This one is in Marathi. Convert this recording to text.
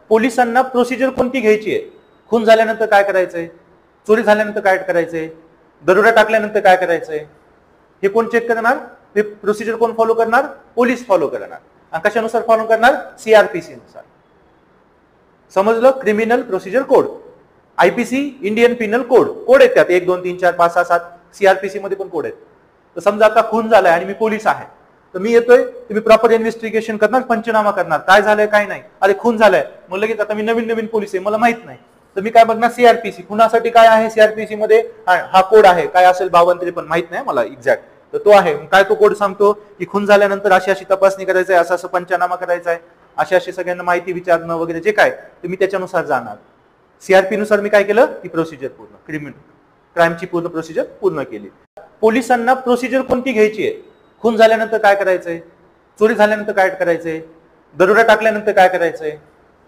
पोलिसांना प्रोसिजर कोणती घ्यायची आहे? खून झाल्यानंतर काय करायचंय, चोरी झाल्यानंतर काय करायचंय, दरोडा टाकल्यानंतर काय करायचंय, हे कोण चेक करणार? हे प्रोसिजर कोण फॉलो करणार? पोलीस फॉलो करणार. आणि कशानुसार फॉलो करणार? सीआरपीसी नुसार. समजलं? Criminal procedure code, IPC, Indian Pinal code, code आहेत त्यात 1 2 3 4 5 6 7. सीआरपीसी मध्ये पण कोड आहेत. तर समजा आता खून झालाय आणि मी पोलीस आहे, तर मी येतोय, तुम्ही प्रॉपर इन्व्हेस्टिगेशन करणार, पंचनामा करणार, काय झालंय काय नाही. अरे खून झालाय, मग लगेच आता मी नवीन पोलीस आहे, मला माहित नाही, तर मी काय बघणार? सीआरपीसी. खुनासाठी काय आहे सीआरपीसी मध्ये? हा कोड आहे, काय असेल 52 पण माहित नाही मला एक्झॅक्ट, तर तो आहे. काय तो कोड सांगतो की खून झाल्यानंतर अशी अशी तपासणी करायचंय, असं असं पंचनामा करायचा आहे, अशी सगळ्यांना माहिती विचारणं वगैरे जे काय, तर मी त्याच्यानुसार जाणार. सीआरपी नुसार मी काय केलं? ही प्रोसिजर पूर्ण, क्रिमिनल क्राईमची पूर्ण प्रोसिजर पूर्ण केली. पोलिसांना प्रोसिजर कोणती घ्यायची आहे? खून झाल्यानंतर काय करायचंय, चोरी झाल्यानंतर काय करायचंय, दरोडा टाकल्यानंतर काय करायचंय,